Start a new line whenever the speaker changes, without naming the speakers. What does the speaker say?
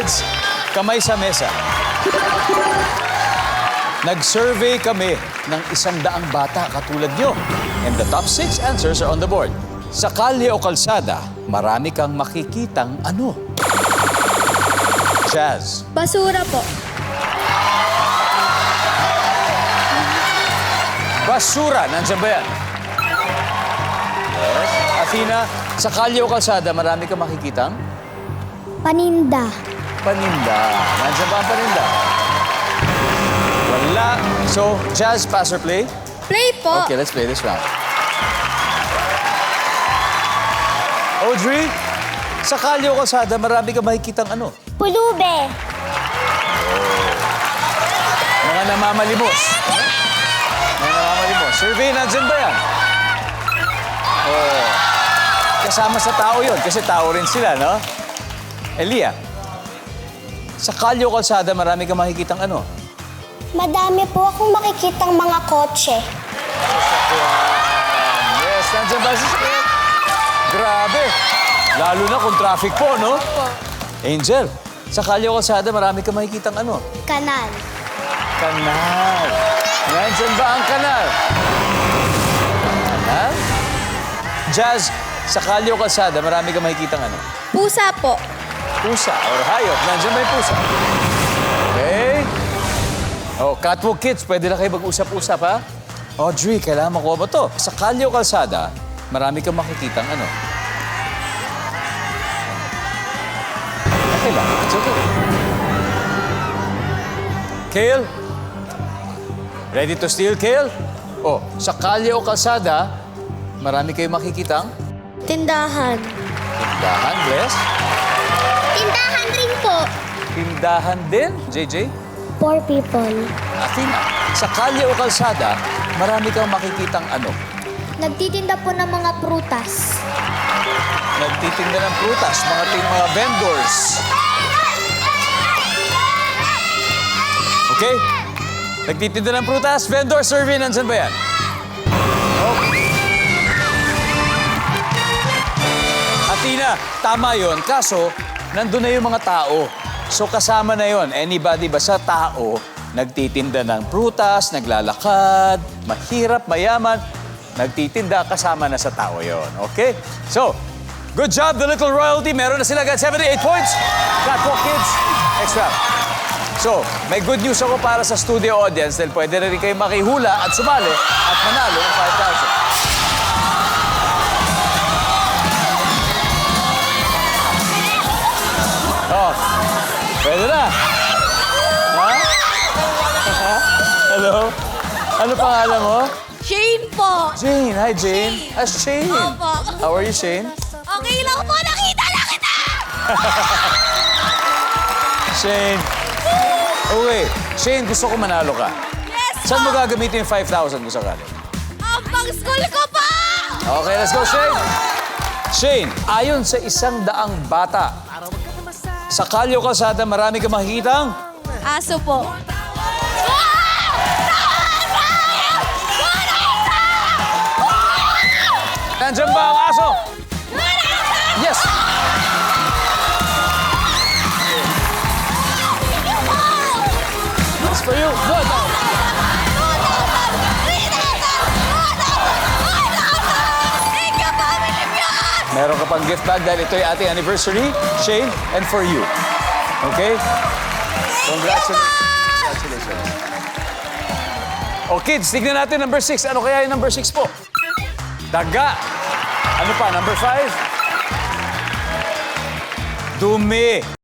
Kids, kamay sa mesa. Nag-survey kami ng 100 bata katulad nyo. And the top 6 answers are on the board. Sa kalye o kalsada, marami kang makikitang ano? Jazz.
Basura po.
Basura, nandiyan ba yan? Yes. Athena, sa kalye o kalsada, marami kang makikitang?
Paninda.
Paninda. Nandiyan ba ang paninda? Wala. So, Jazz, pass or play?
Play po.
Okay, let's play this round. Audrey, sa kalye o kalsada, marami kang makikitang ano?
Pulube.
Mga namamalimos. Mga namamalimos. Survey, nandiyan ba yan? Oh. Kasama sa tao yun, kasi tao rin sila, no? Elia, sa kalye o kalsada, marami kang makikitang ano?
Madami po akong makikitang mga kotse.
Yes, nandiyan ba si Grabe. Lalo na kung traffic po, no? Angel, sa kalye o kalsada, marami kang makikitang ano?
Kanal.
Kanal. Nandiyan ba ang kanal? Kanal? Jazz, sa kalye o kalsada, marami kang makikitang ano?
Pusa po.
Pusa or hayop. Nandiyan ba yung pusa? Okay. Oh, Catwalk Kids, pwede na kayo mag-usap-usap, ha? Audrey, kailangan makuha ba to? Sa kalye o kalsada, marami kang makikitang ano? Okay lang. It's okay. Kale? Ready to steal, Kale? Oh, sa kalye o kalsada, marami kayong makikitang?
Tindahan.
Tindahan, Bless?
Tindahan rin po.
Tindahan din, JJ?
Poor people.
Athena, sa kalye o kalsada, marami kang makikitang ano?
Nagtitinda po ng mga prutas.
Nagtitinda ng prutas, mga vendors. Okay? Nagtitinda ng prutas, vendor survey, nandyan ba yan? Okay. Athena, tama yon. Kaso, nandun na yung mga tao. So kasama na yon. Anybody basta tao, nagtitinda ng prutas, naglalakad, mahirap, mayaman, nagtitinda, kasama na sa tao yon. Okay? So, good job, the Little Royalty. Meron na sila agad 78 points. Catwalk Kids, extra. So, may good news ako para sa studio audience dahil pwede na rin kayo makihula at sumali at manalo ng 5,000. Oh, pwede na. Ha? Hello? Ano pangalan mo?
Shane po.
Jane. Hi, Jane. Shane.
Opo.
How are you, Shane?
Okay lang po, nakita na kita!
Shane. Okay. Shane, gusto ko manalo ka.
Yes
Saan mo
po!
gagamitin yung 5,000 kung sakali?
Ang pang-school ko pa!
Okay, let's go, Shane. Shane, ayon sa 100 bata, sa kalye o kalsada, marami ka makikitang?
Aso po.
Nandiyan ba ang aso? Yes! It's for you. Good. Meron ka pang gift bag dahil ito ay ating anniversary, Shane, and for you. Okay? Congratulations. Congratulations. O kids, tignan natin number 6. Ano kaya yung number 6 po? Daga. Ano pa, number 5? Dumi.